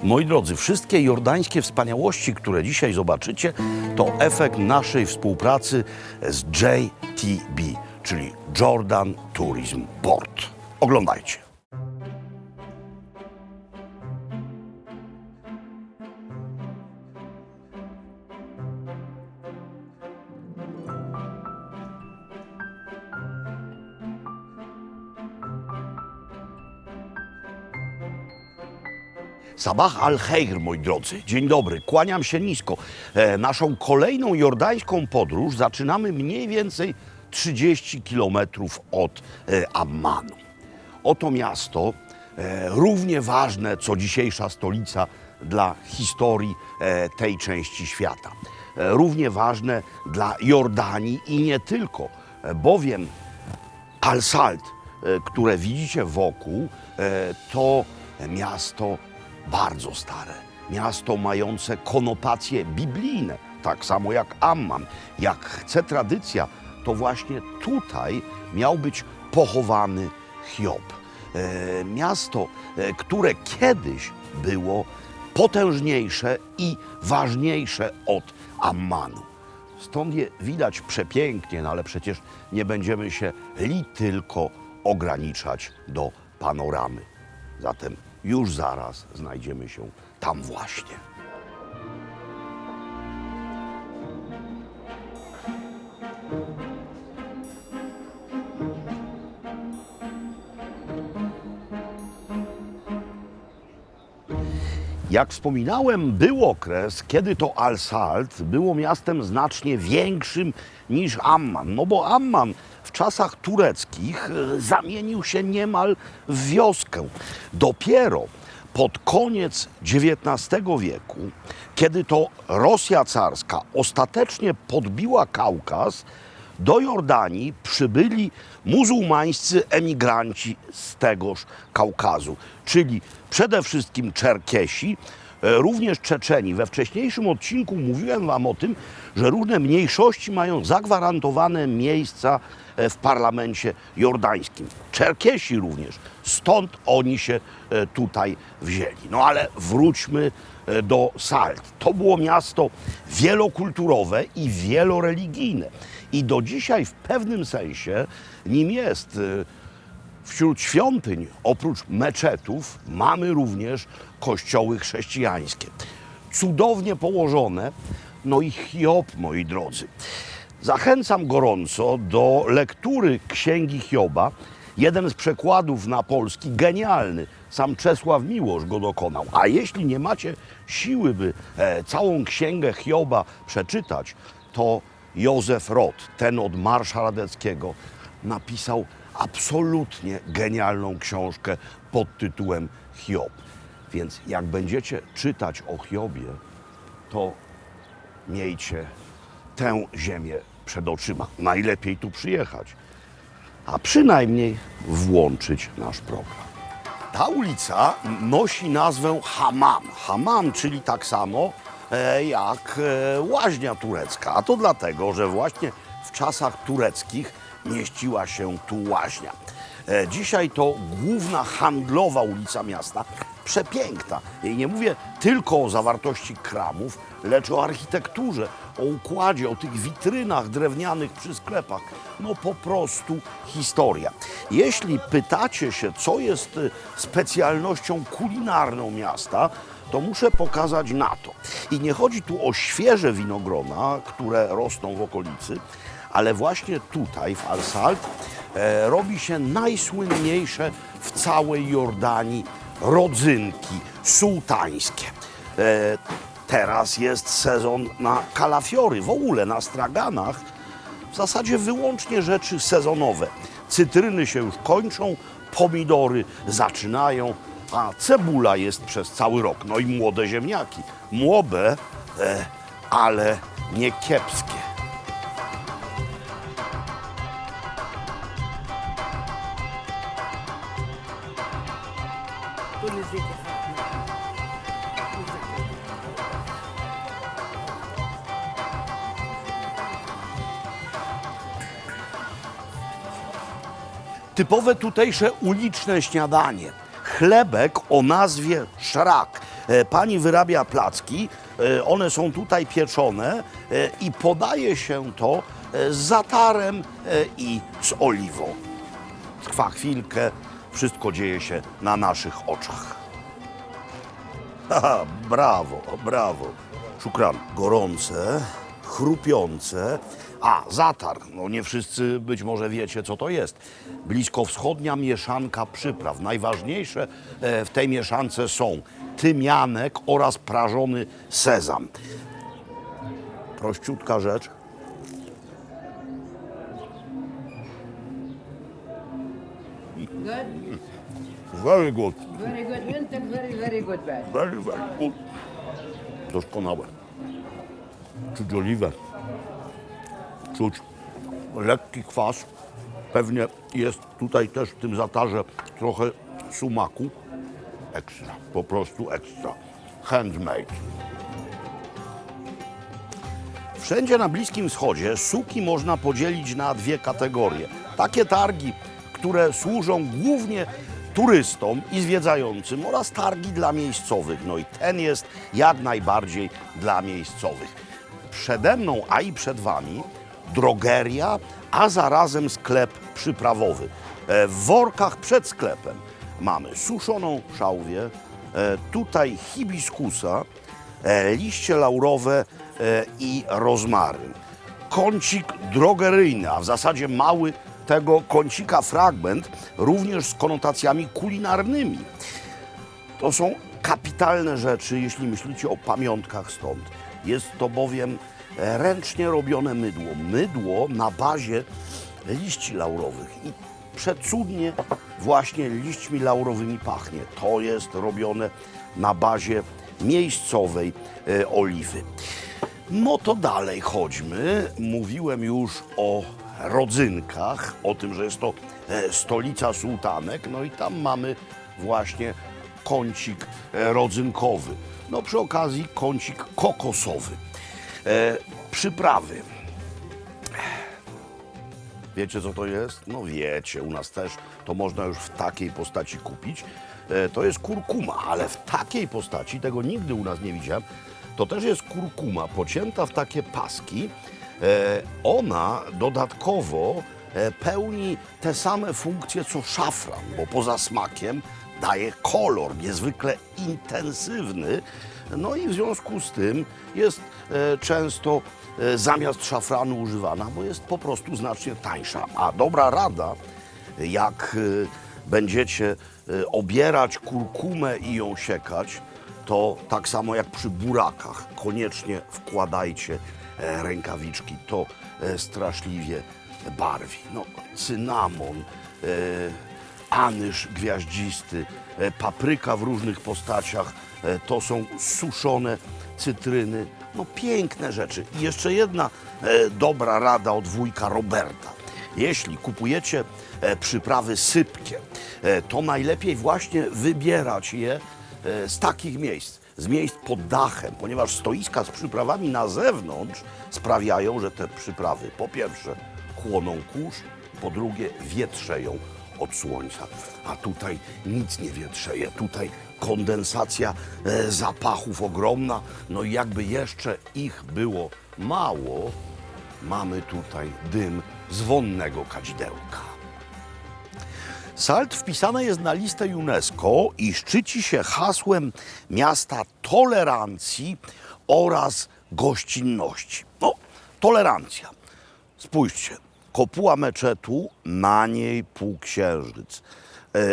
Moi drodzy, wszystkie jordańskie wspaniałości, które dzisiaj zobaczycie, to efekt naszej współpracy z JTB, czyli Jordan Tourism Board. Oglądajcie. Sabah al-Khair, moi drodzy. Dzień dobry, kłaniam się nisko. Naszą kolejną jordańską podróż zaczynamy mniej więcej 30 kilometrów od Ammanu. Oto miasto, równie ważne co dzisiejsza stolica dla historii tej części świata. Równie ważne dla Jordanii i nie tylko, bowiem Al-Salt, które widzicie wokół, to miasto bardzo stare, miasto mające konotacje biblijne, tak samo jak Amman. Jak chce tradycja, to właśnie tutaj miał być pochowany Hiob. Miasto, które kiedyś było potężniejsze i ważniejsze od Ammanu. Stąd je widać przepięknie, no ale przecież nie będziemy się tylko ograniczać do panoramy. Zatem już zaraz znajdziemy się tam właśnie. Jak wspominałem, był okres, kiedy to Al-Salt było miastem znacznie większym niż Amman. No bo Amman w czasach tureckich zamienił się niemal w wioskę. Dopiero pod koniec XIX wieku, kiedy to Rosja carska ostatecznie podbiła Kaukaz, do Jordanii przybyli muzułmańscy emigranci z tegoż Kaukazu, czyli przede wszystkim Czerkesi, również Czeczeni. We wcześniejszym odcinku mówiłem wam o tym, że różne mniejszości mają zagwarantowane miejsca w parlamencie jordańskim. Czerkesi również, stąd oni się tutaj wzięli. No ale wróćmy do Salt. To było miasto wielokulturowe i wieloreligijne. I do dzisiaj w pewnym sensie nim jest. Wśród świątyń, oprócz meczetów, mamy również kościoły chrześcijańskie. Cudownie położone, no i Hiob, moi drodzy. Zachęcam gorąco do lektury Księgi Hioba. Jeden z przekładów na polski, genialny, sam Czesław Miłosz go dokonał. A jeśli nie macie siły, by całą Księgę Hioba przeczytać, to Józef Rot, ten od Marsza Radeckiego, napisał absolutnie genialną książkę pod tytułem Hiob. Więc jak będziecie czytać o Hiobie, to miejcie tę ziemię przed oczyma. Najlepiej tu przyjechać, a przynajmniej włączyć nasz program. Ta ulica nosi nazwę Hamam. Hamam, czyli tak samo jak łaźnia turecka. A to dlatego, że właśnie w czasach tureckich mieściła się tu łaźnia. Dzisiaj to główna handlowa ulica miasta, przepiękna. I nie mówię tylko o zawartości kramów, lecz o architekturze, o układzie, o tych witrynach drewnianych przy sklepach. No po prostu historia. Jeśli pytacie się, co jest specjalnością kulinarną miasta, to muszę pokazać na to. I nie chodzi tu o świeże winogrona, które rosną w okolicy, ale właśnie tutaj w Al-Salt robi się najsłynniejsze w całej Jordanii rodzynki sułtańskie. Teraz jest sezon na kalafiory, w ogóle na straganach, w zasadzie wyłącznie rzeczy sezonowe. Cytryny się już kończą, pomidory zaczynają, a cebula jest przez cały rok. No i młode ziemniaki. Młode, ale nie kiepskie. Typowe tutejsze uliczne śniadanie. Chlebek o nazwie szrak. Pani wyrabia placki, one są tutaj pieczone i podaje się to z zatarem i z oliwą. Trwa chwilkę, wszystko dzieje się na naszych oczach. Haha, brawo, brawo. Szukran. Gorące, chrupiące. A, zatar. No nie wszyscy być może wiecie, co to jest. Bliskowschodnia mieszanka przypraw. Najważniejsze w tej mieszance są tymianek oraz prażony sezam. Prościutka rzecz. Good. Very good. Very good Winter, very good bad. Very, very good. Doskonałe. Czuć oliwę. Czuć lekki kwas. Pewnie jest tutaj też w tym zatarze trochę sumaku. Ekstra, po prostu ekstra. Handmade. Wszędzie na Bliskim Wschodzie suki można podzielić na dwie kategorie. Takie targi, które służą głównie turystom i zwiedzającym oraz targi dla miejscowych. No i ten jest jak najbardziej dla miejscowych. Przede mną, a i przed wami drogeria, a zarazem sklep przyprawowy. W workach przed sklepem mamy suszoną szałwię, tutaj hibiskusa, liście laurowe i rozmaryn. Kącik drogeryjny, a w zasadzie mały tego kącika fragment, również z konotacjami kulinarnymi. To są kapitalne rzeczy, jeśli myślicie o pamiątkach stąd. Jest to bowiem ręcznie robione mydło. Mydło na bazie liści laurowych. I przecudnie właśnie liśćmi laurowymi pachnie. To jest robione na bazie miejscowej oliwy. No to dalej chodźmy. Mówiłem już o rodzynkach, o tym, że jest to stolica sułtanek. No i tam mamy właśnie kącik rodzynkowy. No przy okazji kącik kokosowy. Przyprawy. Wiecie, co to jest? No wiecie, u nas też to można już w takiej postaci kupić. To jest kurkuma, ale w takiej postaci, tego nigdy u nas nie widziałem, to też jest kurkuma pocięta w takie paski. Ona dodatkowo pełni te same funkcje co szafran, bo poza smakiem daje kolor niezwykle intensywny. No i w związku z tym jest często zamiast szafranu używana, bo jest po prostu znacznie tańsza. A dobra rada, jak będziecie obierać kurkumę i ją siekać, to tak samo jak przy burakach, koniecznie wkładajcie rękawiczki. To straszliwie barwi. No, cynamon, anyż gwiaździsty, papryka w różnych postaciach, to są suszone cytryny. No piękne rzeczy. I jeszcze jedna dobra rada od wujka Roberta. Jeśli kupujecie przyprawy sypkie, to najlepiej właśnie wybierać je z takich miejsc, z miejsc pod dachem, ponieważ stoiska z przyprawami na zewnątrz sprawiają, że te przyprawy po pierwsze chłoną kurz, po drugie wietrzeją od słońca. A tutaj nic nie wietrzeje, tutaj kondensacja zapachów ogromna, no i jakby jeszcze ich było mało, mamy tutaj dym z wonnego kadzidełka. Salt wpisane jest na listę UNESCO i szczyci się hasłem miasta tolerancji oraz gościnności. No, tolerancja. Spójrzcie, kopuła meczetu, na niej półksiężyc,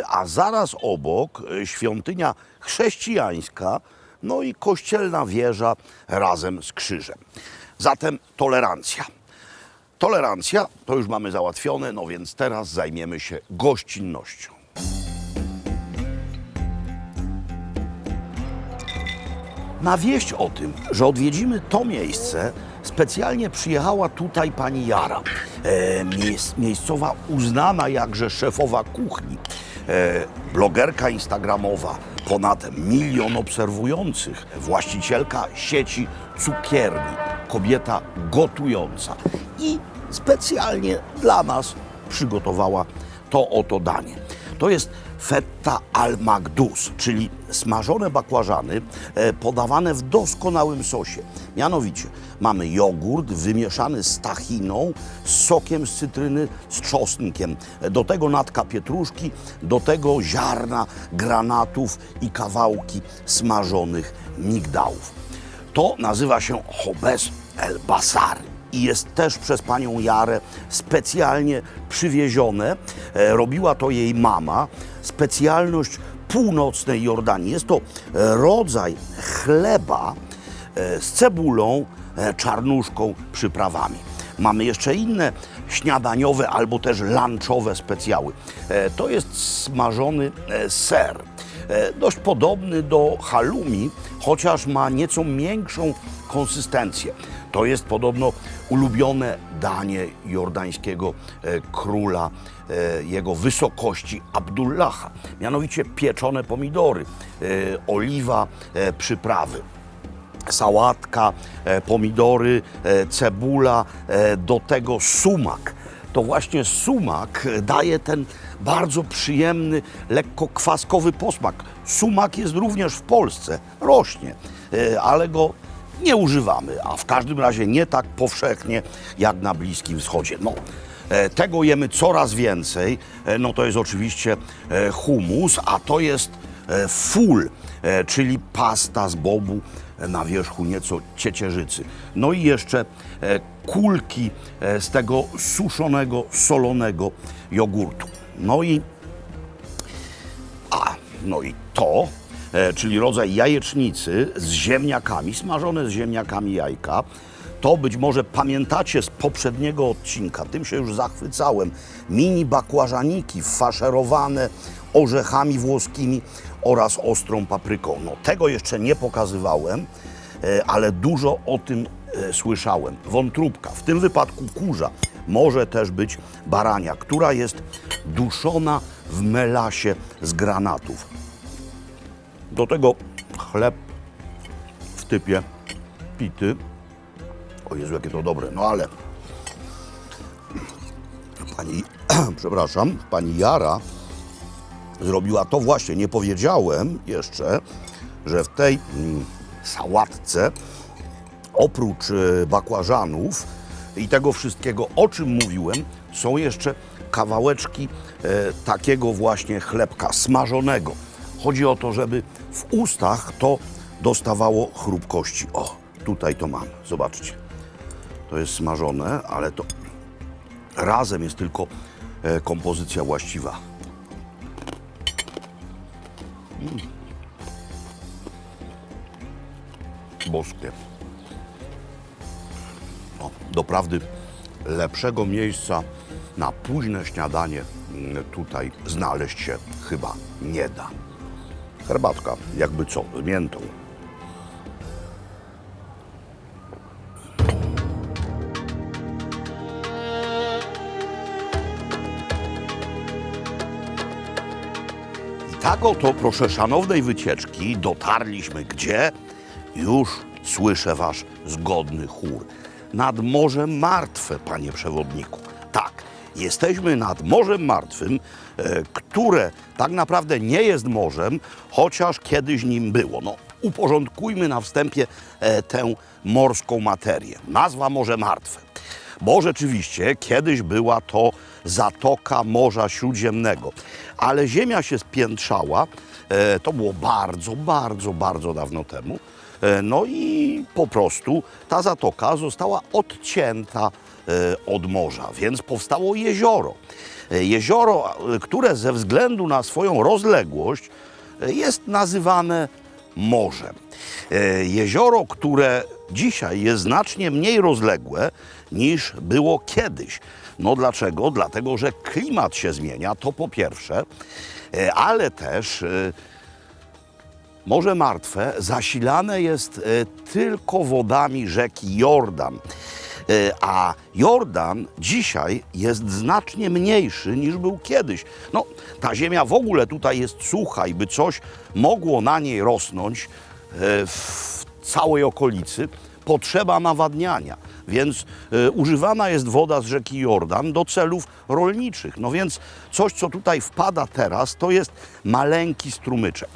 a zaraz obok świątynia chrześcijańska, no i kościelna wieża razem z krzyżem. Zatem tolerancja. Tolerancja to już mamy załatwione, no więc teraz zajmiemy się gościnnością. Na wieść o tym, że odwiedzimy to miejsce, specjalnie przyjechała tutaj pani Jara, miejscowa uznana jakże szefowa kuchni, blogerka instagramowa, ponad 1 milion obserwujących, właścicielka sieci cukierni, kobieta gotująca i specjalnie dla nas przygotowała to oto danie. To jest fetta al magdus, czyli smażone bakłażany podawane w doskonałym sosie. Mianowicie mamy jogurt wymieszany z tahiną, z sokiem z cytryny, z czosnkiem. Do tego natka pietruszki, do tego ziarna granatów i kawałki smażonych migdałów. To nazywa się hobez el basar i jest też przez panią Jarę specjalnie przywiezione. Robiła to jej mama. Specjalność północnej Jordanii. Jest to rodzaj chleba z cebulą, czarnuszką, przyprawami. Mamy jeszcze inne śniadaniowe albo też lunchowe specjały. To jest smażony ser. Dość podobny do halloumi, chociaż ma nieco większą konsystencję. To jest podobno ulubione danie jordańskiego króla, jego wysokości Abdullaha. Mianowicie pieczone pomidory, oliwa, przyprawy. Sałatka, pomidory, cebula, do tego sumak. To właśnie sumak daje ten bardzo przyjemny, lekko kwaskowy posmak. Sumak jest również w Polsce, rośnie, ale go nie używamy, a w każdym razie nie tak powszechnie jak na Bliskim Wschodzie. No, tego jemy coraz więcej. No to jest oczywiście hummus, a to jest ful, czyli pasta z bobu na wierzchu nieco ciecierzycy. No i jeszcze kulki z tego suszonego, solonego jogurtu. No i to, czyli rodzaj jajecznicy z ziemniakami, smażone z ziemniakami jajka. To być może pamiętacie z poprzedniego odcinka, tym się już zachwycałem. Mini bakłażaniki faszerowane orzechami włoskimi oraz ostrą papryką. No, tego jeszcze nie pokazywałem, ale dużo o tym słyszałem. Wątróbka, w tym wypadku kurza, może też być barania, która jest duszona w melasie z granatów. Do tego chleb w typie pity. O Jezu, jakie to dobre. No ale pani Jara zrobiła to właśnie. Nie powiedziałem jeszcze, że w tej sałatce oprócz bakłażanów i tego wszystkiego, o czym mówiłem, są jeszcze kawałeczki takiego właśnie chlebka smażonego. Chodzi o to, żeby w ustach to dostawało chrupkości. O, tutaj to mam, zobaczcie. To jest smażone, ale to razem jest tylko kompozycja właściwa. Boskie. No, doprawdy lepszego miejsca na późne śniadanie tutaj znaleźć się chyba nie da. Herbatka, jakby co, z miętą. I tak oto, proszę szanownej wycieczki, dotarliśmy gdzie? Już słyszę wasz zgodny chór. Nad Morzem Martwe, panie przewodniku. Tak, jesteśmy nad Morzem Martwym, które tak naprawdę nie jest morzem, chociaż kiedyś nim było. No, uporządkujmy na wstępie tę morską materię. Nazwa Morze Martwe, bo rzeczywiście kiedyś była to zatoka Morza Śródziemnego, ale ziemia się spiętrzała, to było bardzo, bardzo, bardzo dawno temu. No i po prostu ta zatoka została odcięta od morza, więc powstało jezioro. Jezioro, które ze względu na swoją rozległość jest nazywane morzem. Jezioro, które dzisiaj jest znacznie mniej rozległe niż było kiedyś. No dlaczego? Dlatego, że klimat się zmienia, to po pierwsze, ale też Morze Martwe zasilane jest tylko wodami rzeki Jordan, a Jordan dzisiaj jest znacznie mniejszy niż był kiedyś. No, ta ziemia w ogóle tutaj jest sucha i by coś mogło na niej rosnąć w całej okolicy, potrzeba nawadniania. więc używana jest woda z rzeki Jordan do celów rolniczych. No więc coś, co tutaj wpada teraz, to jest maleńki strumyczek.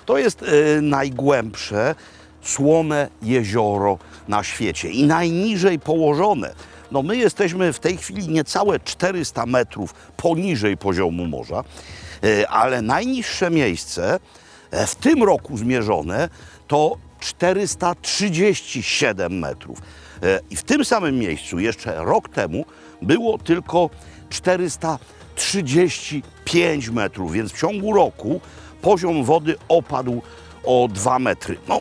To jest najgłębsze słone jezioro na świecie i najniżej położone. No my jesteśmy w tej chwili niecałe 400 metrów poniżej poziomu morza, ale najniższe miejsce w tym roku zmierzone to 437 metrów. I w tym samym miejscu jeszcze rok temu było tylko 435 metrów, więc w ciągu roku poziom wody opadł o 2 metry. No,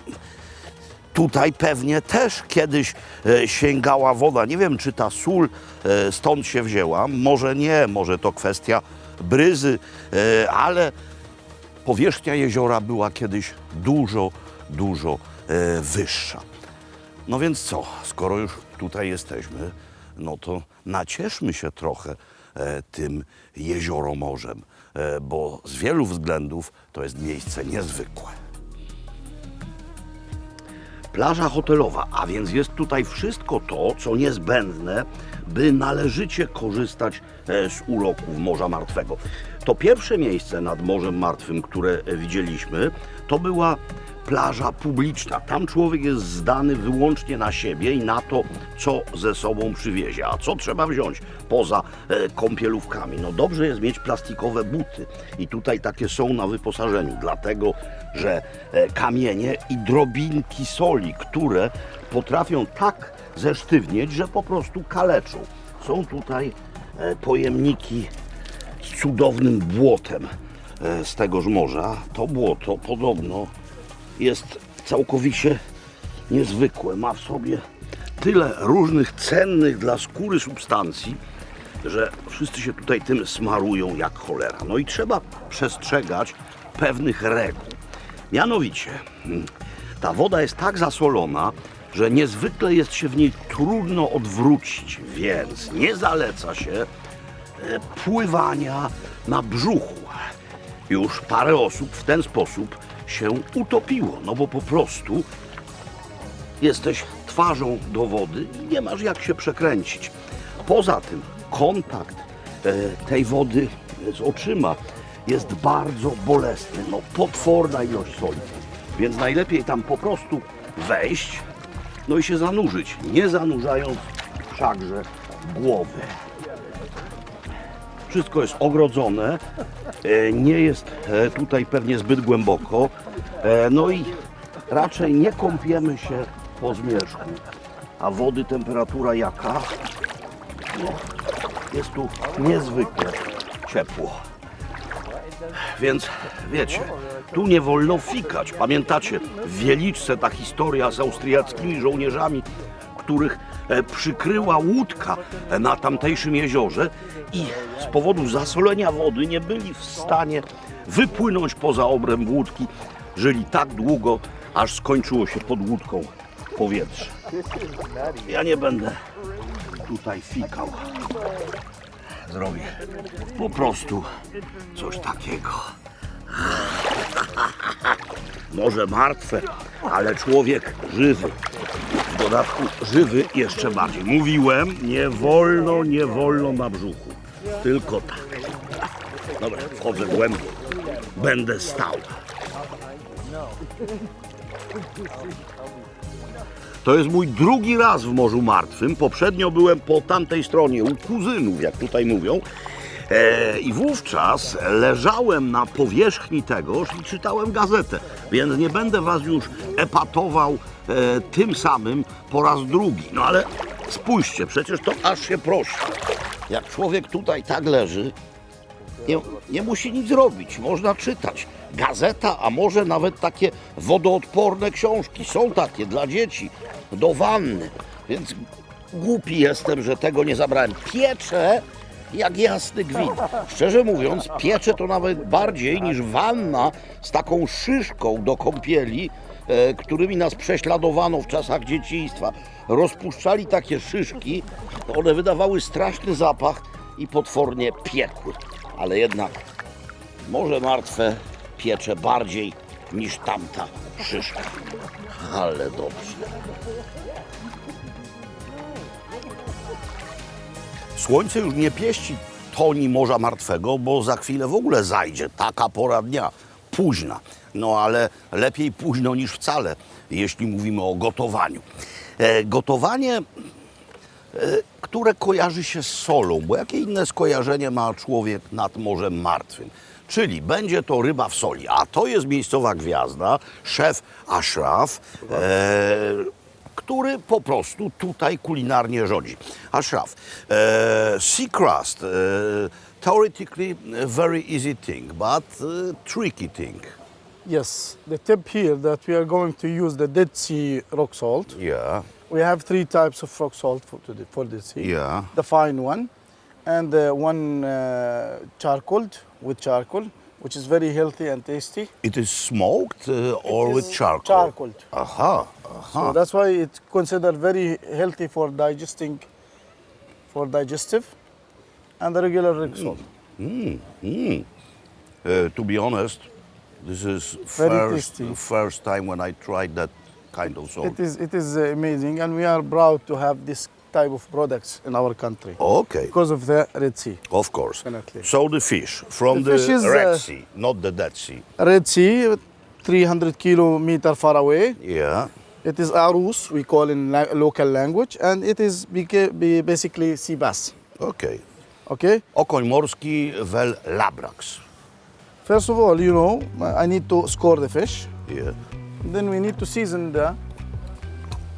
tutaj pewnie też kiedyś sięgała woda. Nie wiem, czy ta sól stąd się wzięła. Może nie, może to kwestia bryzy, ale powierzchnia jeziora była kiedyś dużo wyższa. No więc co, skoro już tutaj jesteśmy, no to nacieszmy się trochę tym jezioromorzem, bo z wielu względów to jest miejsce niezwykłe. Plaża hotelowa, a więc jest tutaj wszystko to, co niezbędne, by należycie korzystać z uroków Morza Martwego. To pierwsze miejsce nad Morzem Martwym, które widzieliśmy, to była plaża publiczna. Tam człowiek jest zdany wyłącznie na siebie i na to, co ze sobą przywiezie. A co trzeba wziąć poza kąpielówkami? No dobrze jest mieć plastikowe buty i tutaj takie są na wyposażeniu, dlatego że kamienie i drobinki soli, które potrafią tak zesztywnieć, że po prostu kaleczą. Są tutaj pojemniki z cudownym błotem z tegoż morza. To błoto podobno jest całkowicie niezwykłe. Ma w sobie tyle różnych cennych dla skóry substancji, że wszyscy się tutaj tym smarują jak cholera. No i trzeba przestrzegać pewnych reguł. Mianowicie, ta woda jest tak zasolona, że niezwykle jest się w niej trudno odwrócić, więc nie zaleca się pływania na brzuchu. Już parę osób w ten sposób się utopiło, no bo po prostu jesteś twarzą do wody i nie masz jak się przekręcić. Poza tym kontakt tej wody z oczyma jest bardzo bolesny, no potworna ilość soli, więc najlepiej tam po prostu wejść, no i się zanurzyć, nie zanurzając wszakże głowy. Wszystko jest ogrodzone, nie jest tutaj pewnie zbyt głęboko, no i raczej nie kąpiemy się po zmierzchu. A wody temperatura jaka? No, jest tu niezwykle ciepło. Więc wiecie, tu nie wolno fikać. Pamiętacie, w Wieliczce ta historia z austriackimi żołnierzami, których przykryła łódka na tamtejszym jeziorze i z powodu zasolenia wody nie byli w stanie wypłynąć poza obręb łódki. Żyli tak długo, aż skończyło się pod łódką powietrze. Ja nie będę tutaj fikał. Zrobię po prostu coś takiego. Morze martwe, ale człowiek żywy. W dodatku żywy jeszcze bardziej. Mówiłem, nie wolno na brzuchu. Tylko tak. Dobra, wchodzę głębiej. Będę stał. To jest mój drugi raz w Morzu Martwym. Poprzednio byłem po tamtej stronie, u kuzynów, jak tutaj mówią. I wówczas leżałem na powierzchni tegoż i czytałem gazetę. Więc nie będę was już epatował tym samym po raz drugi. No ale spójrzcie, przecież to aż się prosi. Jak człowiek tutaj tak leży, nie musi nic robić, można czytać. Gazeta, a może nawet takie wodoodporne książki. Są takie dla dzieci, do wanny. Więc głupi jestem, że tego nie zabrałem. Piecze jak jasny gwint. Szczerze mówiąc, piecze to nawet bardziej niż wanna z taką szyszką do kąpieli, którymi nas prześladowano w czasach dzieciństwa. Rozpuszczali takie szyszki, one wydawały straszny zapach i potwornie piekły. Ale jednak Morze Martwe piecze bardziej niż tamta szyszka. Ale dobrze. Słońce już nie pieści toni Morza Martwego, bo za chwilę w ogóle zajdzie. Taka pora dnia, późna. No ale lepiej późno niż wcale, jeśli mówimy o gotowaniu. Gotowanie, które kojarzy się z solą, bo jakie inne skojarzenie ma człowiek nad Morzem Martwym? Czyli będzie to ryba w soli, a to jest miejscowa gwiazda, szef Ashraf, który po prostu tutaj kulinarnie rządzi. Ashraf, sea crust, theoretically a very easy thing, but tricky thing. Yes, the tip here that we are going to use the Dead Sea rock salt. Yeah, We have three types of rock salt for the sea. yeah. The fine one and one charcoal with charcoal, which is very healthy and tasty. It is smoked or It with is charcoal? Charcoal. Aha, So aha. that's why it's considered very healthy for digestive, and the regular rock salt. To be honest, this is Very tasty. first time when I tried that kind of salt. It is amazing, and we are proud to have this type of products in our country Okay, because of the Red Sea. of course. Definitely. So the fish from The the, fish is, Red Sea, not the Dead Sea. Red Sea, 300 kilometer far away. Yeah. It is arus, we call in local language, and it is basically sea bass. Okay. Okay. Okoń morski vel labrax. First of all, I need to score the fish. Yeah. Then we need to season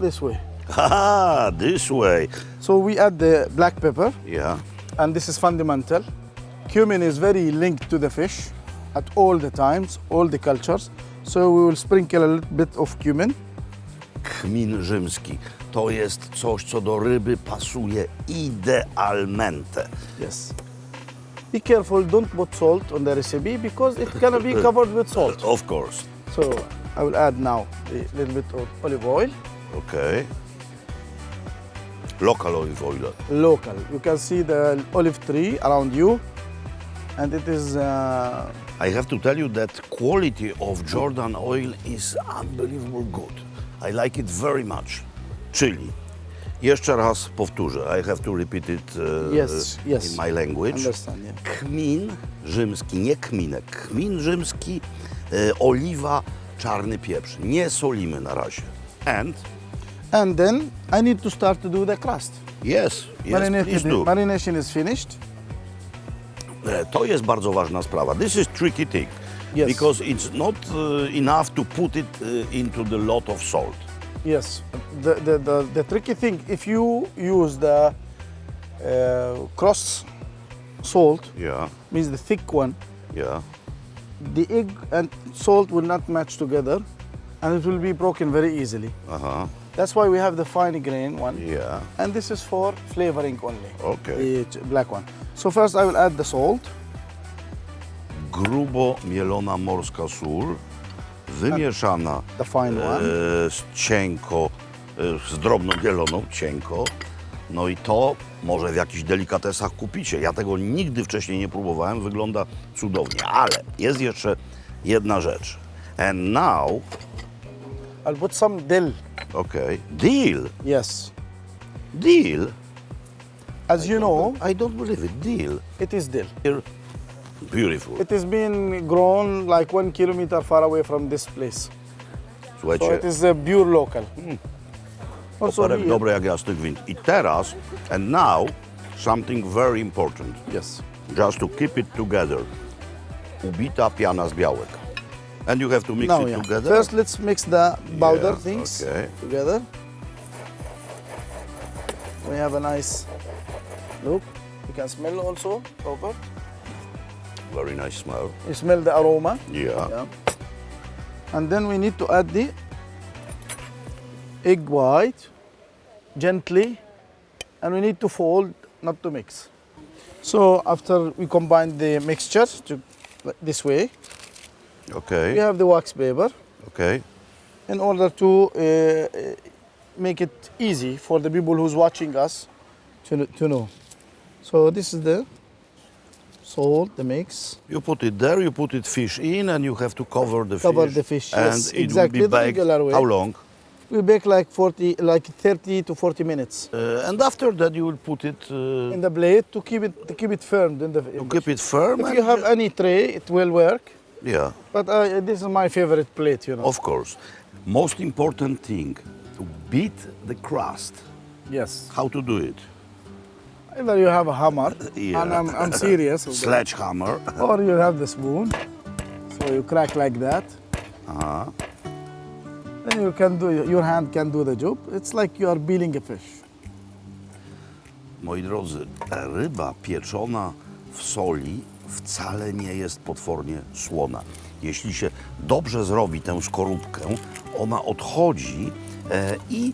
this way. Ah, this way. So we add the black pepper, Yeah. and this is fundamental. Cumin is very linked to the fish at all the times, all the cultures. So we will sprinkle a little bit of cumin. Kmin rzymski. To jest coś, co do ryby pasuje idealmente. Yes. Be careful, don't put salt on the recipe because it cannot be covered with salt. Of course. So I will add now a little bit of olive oil, Okay. Local olive oil. local. You can see the olive tree around you, and it is I have to tell you that quality of Jordan oil is unbelievable good. I like it very much. Czyli, jeszcze raz powtórzę, I have to repeat it Yes. in my language. Understand, yeah. Kmin rzymski, nie kminek. Kmin rzymski, oliwa, czarny pieprz. Nie solimy na razie. And then I need to start to do the crust. Yes, please do. Marination is finished. To jest bardzo ważna sprawa. This is tricky thing. Yes. Because it's not enough to put it into the lot of salt. Yes. The tricky thing, if you use the cross salt, Yeah, means the thick one, yeah. the egg and salt will not match together, and it will be broken very easily. Aha, That's why we have the fine grain one. yeah. And this is for flavoring only. Okay. The black one. So first I will add the salt. Grubo mielona morska sól, wymieszana The fine one. z cienko, z drobno mieloną, cienko. No i to może w jakichś delikatesach kupicie. Ja tego nigdy wcześniej nie próbowałem, wygląda cudownie. Ale jest jeszcze jedna rzecz. And now, I'll put some dill. okay, dill. Yes. Dill? As you know, I don't believe it. Dill. it is dill. Beautiful. It is being grown like 1 kilometer far away from this place. So Słuchajcie, it is pure local. Also operek here- dobre jak jasnych win. I teraz, and now, something very important. Yes. Just to keep it together. Ubita piana z białek. And you have to mix Now, it yeah. together. First, let's mix the powder Yeah, things okay. together. We have a nice look. You can smell also, Robert. Very nice smell. You smell the aroma. Yeah. Yeah. And then we need to add the egg white gently, and we need to fold, not to mix. So after we combine the mixture this way, we Okay. have the wax paper Okay. in order to make it easy for the people who's watching us to know. So this is the salt, the mix. You put it there, you put it fish in, and you have to cover the Cover fish. the fish, And yes, it exactly will the be baked. regular way. How long? We bake like 30 to 40 minutes And after that you will put it in the blade to keep it firm. In the, to keep it firm. if and- you have any tray, it will work. Yeah, But this is my favorite plate, you know. of course. Most important thing, to beat the crust. Yes. How to do it? Either you have a hammer, Yeah. and I'm serious, with that, Sledgehammer. or you have the spoon. So you crack like that. Then you can do your hand can do the job. It's like you are peeling a fish. Moi drodzy, ryba pieczona w soli wcale nie jest potwornie słona. Jeśli się dobrze zrobi tę skorupkę, ona odchodzi i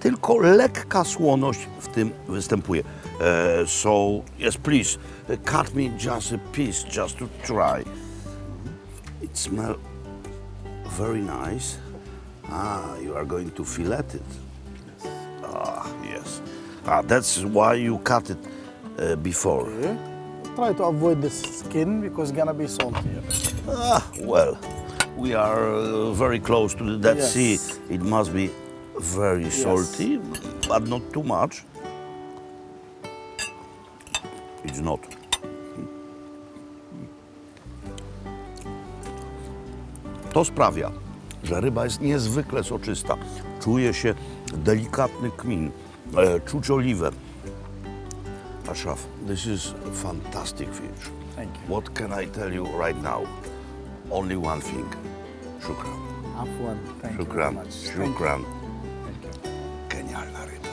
tylko lekka słoność w tym występuje. So, yes, please, cut me just a piece, just to try. It smells very nice. You are going to fillet it. Yes. That's why you cut it before. Okay. Try to avoid the skin because it's gonna be salty. Well, we are very close to the Dead Yes. Sea. It must be very salty, but not too much. It's not. To sprawia, że ryba jest niezwykle soczysta. Czuje się delikatny kmin, czuć oliwę. Ashraf, this is fantastic fish. Thank you. What can I tell you right now? Only one thing. Shukran. Afwan. Thank you very Shukran. much. Thank you. Shukran. Thank you. Genialna ryba.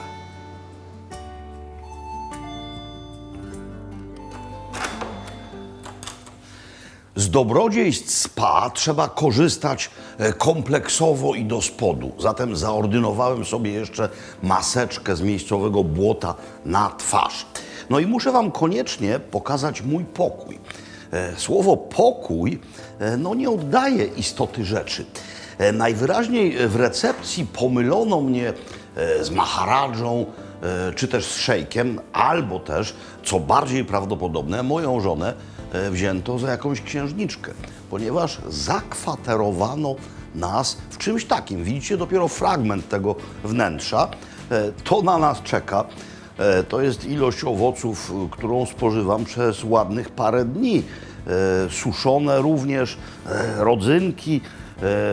Z dobrodziejstw spa trzeba korzystać kompleksowo i do spodu. Zatem zaordynowałem sobie jeszcze maseczkę z miejscowego błota na twarz. No i muszę Wam koniecznie pokazać mój pokój. Słowo pokój no nie oddaje istoty rzeczy. Najwyraźniej w recepcji pomylono mnie z maharadżą czy też z szejkiem, albo też, co bardziej prawdopodobne, moją żonę wzięto za jakąś księżniczkę, ponieważ zakwaterowano nas w czymś takim. Widzicie dopiero fragment tego wnętrza. To na nas czeka. To jest ilość owoców, którą spożywam przez ładnych parę dni. Suszone również, rodzynki,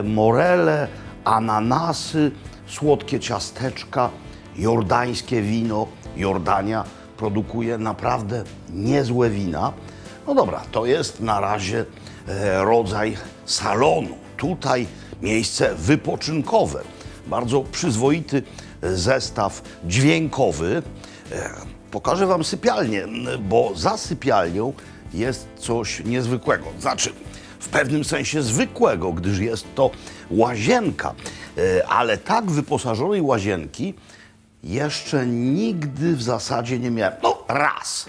morele, ananasy, słodkie ciasteczka, jordańskie wino. Jordania produkuje naprawdę niezłe wina. No dobra, to jest na razie rodzaj salonu. Tutaj miejsce wypoczynkowe. Bardzo przyzwoity zestaw dźwiękowy. Pokażę Wam sypialnię, bo za sypialnią jest coś niezwykłego. Znaczy, w pewnym sensie zwykłego, gdyż jest to łazienka. Ale tak wyposażonej łazienki jeszcze nigdy w zasadzie nie miałem. No, raz.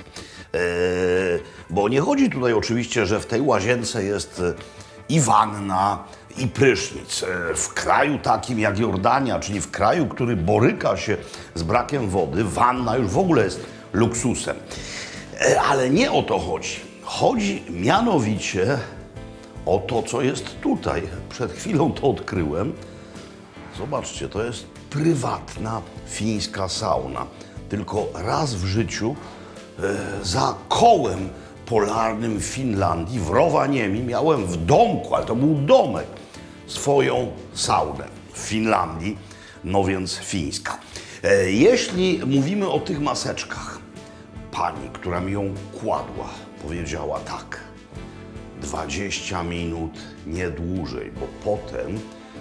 Bo nie chodzi tutaj oczywiście, że w tej łazience jest i wanna, i prysznic. W kraju takim jak Jordania, czyli w kraju, który boryka się z brakiem wody, wanna już w ogóle jest luksusem. Ale nie o to chodzi. Chodzi mianowicie o to, co jest tutaj. Przed chwilą to odkryłem. Zobaczcie, to jest prywatna fińska sauna. Tylko raz w życiu za kołem polarnym w Finlandii, w Rovaniemi, miałem w domku, ale to był domek, swoją saunę w Finlandii, no więc fińska. Jeśli mówimy o tych maseczkach, pani, która mi ją kładła, powiedziała tak: 20 minut, nie dłużej, bo potem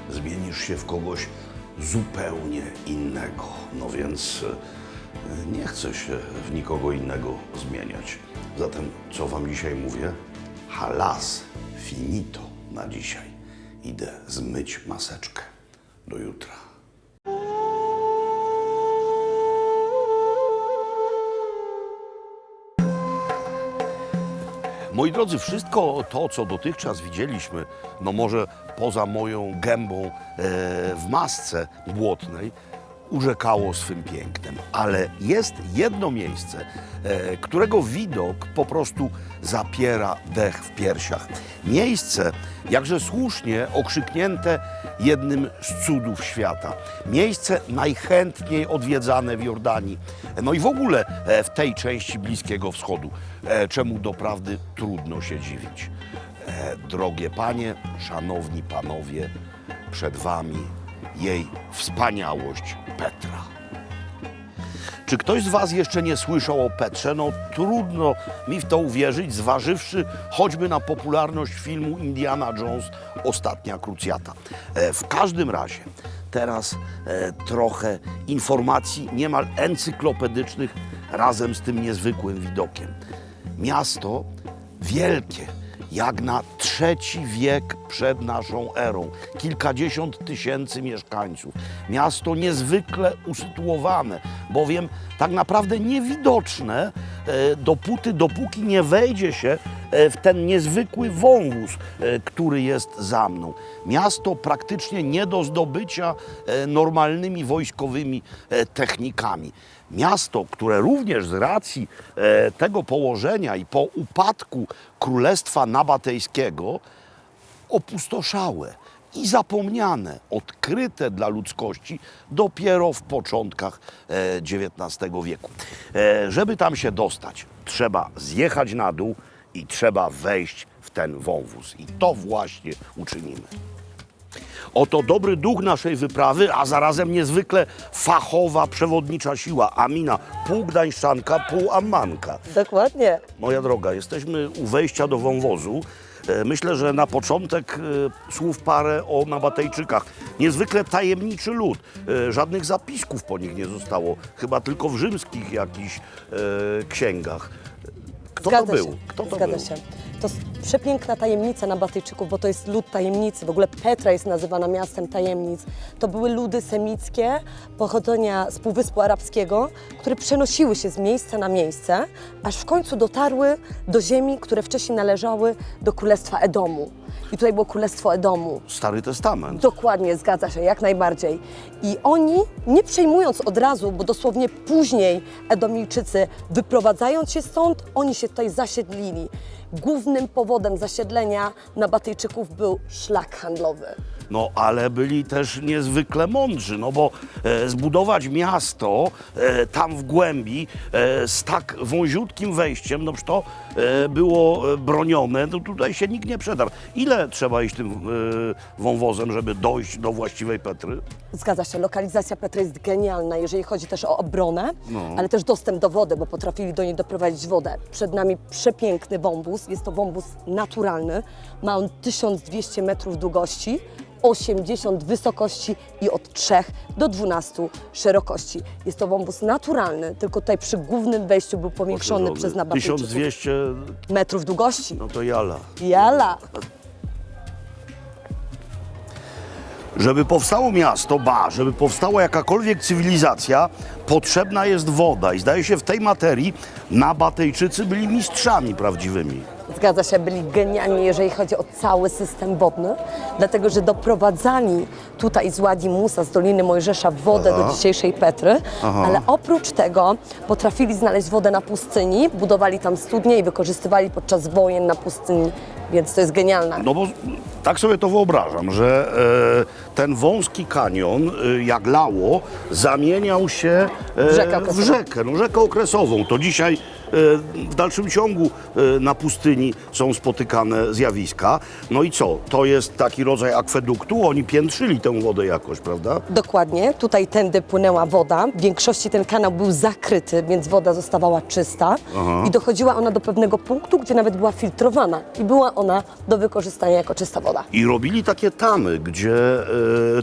zmienisz się w kogoś zupełnie innego. No więc nie chcę się w nikogo innego zmieniać. Zatem co Wam dzisiaj mówię? Halas, finito na dzisiaj. Idę zmyć maseczkę. Do jutra. Moi drodzy, wszystko to, co dotychczas widzieliśmy, no może poza moją gębą w masce błotnej, urzekało swym pięknem. Ale jest jedno miejsce, którego widok po prostu zapiera dech w piersiach. Miejsce, jakże słusznie okrzyknięte jednym z cudów świata. Miejsce najchętniej odwiedzane w Jordanii. No i w ogóle w tej części Bliskiego Wschodu, czemu doprawdy trudno się dziwić. Drogie panie, szanowni panowie, przed wami jej wspaniałość Petra. Czy ktoś z was jeszcze nie słyszał o Petrze? No trudno mi w to uwierzyć, zważywszy choćby na popularność filmu Indiana Jones Ostatnia Krucjata. W każdym razie teraz trochę informacji niemal encyklopedycznych razem z tym niezwykłym widokiem. Miasto wielkie, jak na III wiek przed naszą erą. Kilkadziesiąt tysięcy mieszkańców. Miasto niezwykle usytuowane, bowiem tak naprawdę niewidoczne, dopóki nie wejdzie się w ten niezwykły wąwóz, który jest za mną. Miasto praktycznie nie do zdobycia normalnymi wojskowymi technikami. Miasto, które również z racji tego położenia i po upadku Królestwa Nabatejskiego opustoszałe i zapomniane, odkryte dla ludzkości dopiero w początkach XIX wieku. Żeby tam się dostać, trzeba zjechać na dół i trzeba wejść w ten wąwóz. I to właśnie uczynimy. Oto dobry duch naszej wyprawy, a zarazem niezwykle fachowa przewodnicza siła. Amina, pół gdańszczanka, pół ammanka. Dokładnie. Moja droga, jesteśmy u wejścia do wąwozu. Myślę, że na początek słów parę o Nabatejczykach. Niezwykle tajemniczy lud. Żadnych zapisków po nich nie zostało. Chyba tylko w rzymskich jakichś księgach. Kto to był? Kto to Zgadza był? się. To jest przepiękna tajemnica Nabatyjczyków, bo to jest lud tajemnicy. W ogóle Petra jest nazywana miastem tajemnic. To były ludy semickie pochodzenia z Półwyspu Arabskiego, które przenosiły się z miejsca na miejsce, aż w końcu dotarły do ziemi, które wcześniej należały do Królestwa Edomu. I tutaj było Królestwo Edomu. Stary Testament. Dokładnie, zgadza się, jak najbardziej. I oni, nie przejmując od razu, bo dosłownie później Edomijczycy, wyprowadzając się stąd, oni się tutaj zasiedlili. Głównym powodem zasiedlenia Nabatyjczyków był szlak handlowy. No, ale byli też niezwykle mądrzy, no bo zbudować miasto tam w głębi z tak wąziutkim wejściem, no przecież to było bronione, no tutaj się nikt nie przedarł. Ile trzeba iść tym wąwozem, żeby dojść do właściwej Petry? Zgadza się, lokalizacja Petry jest genialna, jeżeli chodzi też o obronę, ale też dostęp do wody, bo potrafili do niej doprowadzić wodę. Przed nami przepiękny wąwóz, jest to wąwóz naturalny, ma on 1200 metrów długości, 80 wysokości i od 3 do 12 szerokości. Jest to wąwóz naturalny, tylko tutaj przy głównym wejściu był powiększony przez Nabatyjczyków. 1200, Metrów długości. no to jala. Jala! Żeby powstało miasto, żeby powstała jakakolwiek cywilizacja, potrzebna jest woda. I zdaje się, w tej materii Nabatejczycy byli mistrzami prawdziwymi. Zgadza się, byli genialni, jeżeli chodzi o cały system wodny, dlatego że doprowadzali tutaj z Ładi Musa, z Doliny Mojżesza wodę do dzisiejszej Petry, ale oprócz tego potrafili znaleźć wodę na pustyni, budowali tam studnie i wykorzystywali podczas wojen na pustyni, więc to jest genialne. No bo tak sobie to wyobrażam, że ten wąski kanion, jak lało, zamieniał się w rzekę, no, rzekę okresową. To dzisiaj w dalszym ciągu na pustyni są spotykane zjawiska. No i co? To jest taki rodzaj akweduktu? Oni piętrzyli tę wodę jakoś, prawda? Dokładnie, tutaj tędy płynęła woda. W większości ten kanał był zakryty, więc woda zostawała czysta i dochodziła ona do pewnego punktu, gdzie nawet była filtrowana i była ona do wykorzystania jako czysta woda. I robili takie tamy, gdzie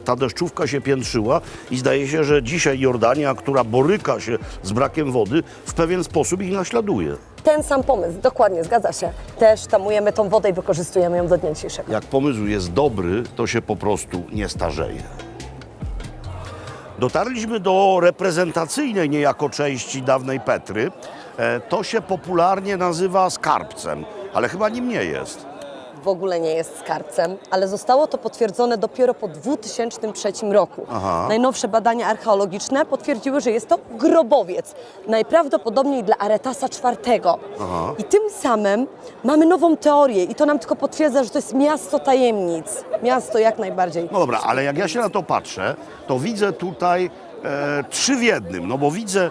ta deszczówka się piętrzyła i zdaje się, że dzisiaj Jordania, która boryka się z brakiem wody, w pewien sposób ich naśladuje. Ten sam pomysł, dokładnie, zgadza się. Też tamujemy tą wodę i wykorzystujemy ją do dnia dzisiejszego. Jak pomysł jest dobry, to się po prostu nie starzeje. Dotarliśmy do reprezentacyjnej niejako części dawnej Petry. To się popularnie nazywa skarbcem, ale chyba nim nie jest. w ogóle nie jest skarbcem, ale zostało to potwierdzone dopiero po 2003 roku. Najnowsze badania archeologiczne potwierdziły, że jest to grobowiec, najprawdopodobniej dla Aretasa IV. I tym samym mamy nową teorię i to nam tylko potwierdza, że to jest miasto tajemnic. Miasto jak najbardziej. No dobra, ale jak ja się na to patrzę, to widzę tutaj trzy w jednym, no bo widzę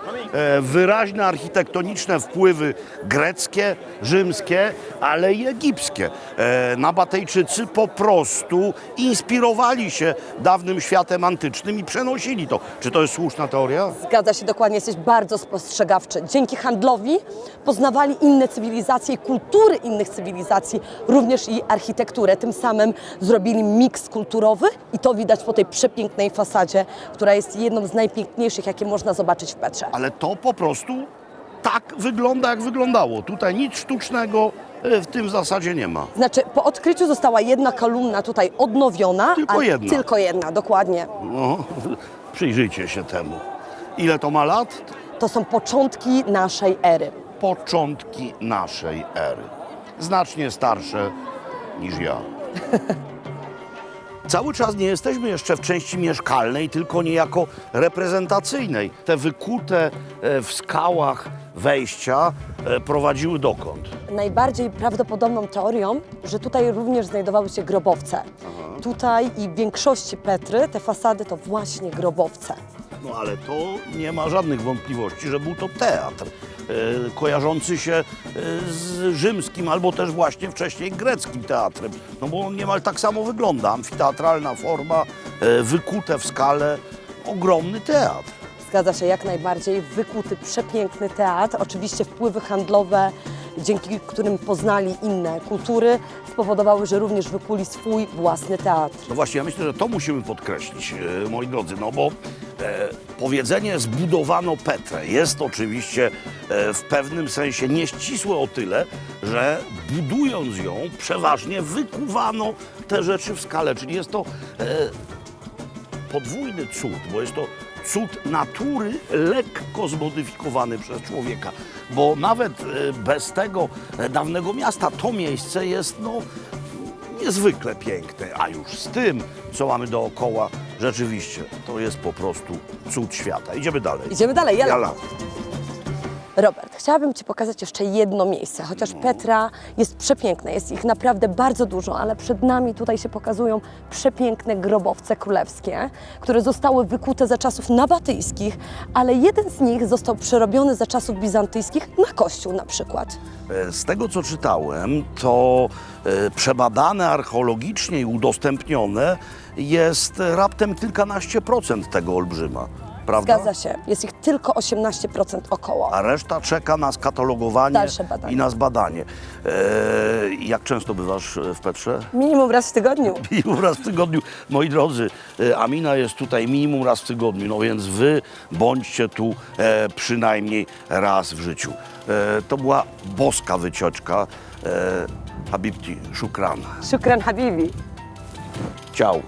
wyraźne architektoniczne wpływy greckie, rzymskie, ale i egipskie. Nabatejczycy po prostu inspirowali się dawnym światem antycznym i przenosili to. Czy to jest słuszna teoria? Zgadza się dokładnie, jesteś bardzo spostrzegawczy. Dzięki handlowi poznawali inne cywilizacje i kultury innych cywilizacji, również i architekturę. Tym samym zrobili miks kulturowy i to widać po tej przepięknej fasadzie, która jest jedną z najpiękniejszych, jakie można zobaczyć w Petrze. Ale to po prostu tak wygląda, jak wyglądało. Tutaj nic sztucznego w tym w zasadzie nie ma. Znaczy, po odkryciu została jedna kolumna tutaj odnowiona. Tylko jedna. Tylko jedna, dokładnie. No, przyjrzyjcie się temu. Ile to ma lat? To są początki naszej ery. Początki naszej ery. Znacznie starsze niż ja. Cały czas nie jesteśmy jeszcze w części mieszkalnej, tylko niejako reprezentacyjnej. Te wykute w skałach wejścia prowadziły dokąd? Najbardziej prawdopodobną teorią, że tutaj również znajdowały się grobowce. Tutaj i w większości Petry te fasady to właśnie grobowce. No ale to nie ma żadnych wątpliwości, że był to teatr kojarzący się z rzymskim albo też właśnie wcześniej greckim teatrem. No bo on niemal tak samo wygląda. Amfiteatralna forma, wykute w skale, ogromny teatr. Zgadza się, jak najbardziej. Wykuty, przepiękny teatr. Oczywiście wpływy handlowe, dzięki którym poznali inne kultury, spowodowały, że również wykuli swój własny teatr. No właśnie, ja myślę, że to musimy podkreślić, moi drodzy, no bo powiedzenie zbudowano Petrę jest oczywiście w pewnym sensie nieścisłe o tyle, że budując ją przeważnie wykuwano te rzeczy w skale, czyli jest to podwójny cud, bo jest to cud natury lekko zmodyfikowany przez człowieka, bo nawet bez tego dawnego miasta to miejsce jest no, niezwykle piękne, a już z tym, co mamy dookoła, rzeczywiście to jest po prostu cud świata. Idziemy dalej. Idziemy dalej, Jala. Jala. Robert, chciałabym Ci pokazać jeszcze jedno miejsce, chociaż Petra jest przepiękna, jest ich naprawdę bardzo dużo, ale przed nami tutaj się pokazują przepiękne grobowce królewskie, które zostały wykute za czasów nabatyjskich, ale jeden z nich został przerobiony za czasów bizantyjskich na kościół na przykład. Z tego, co czytałem, to przebadane archeologicznie i udostępnione jest raptem kilkanaście procent tego olbrzyma, prawda? Zgadza się, jest ich tylko 18% około. A reszta czeka na skatalogowanie Dalsze badania. i na zbadanie. Jak często bywasz w Petrze? Minimum raz w tygodniu. Minimum raz w tygodniu. Moi drodzy, Amina jest tutaj minimum raz w tygodniu, no więc wy bądźcie tu przynajmniej raz w życiu. To była boska wycieczka. Habibti, shukran. Shukran habibi. Ciao.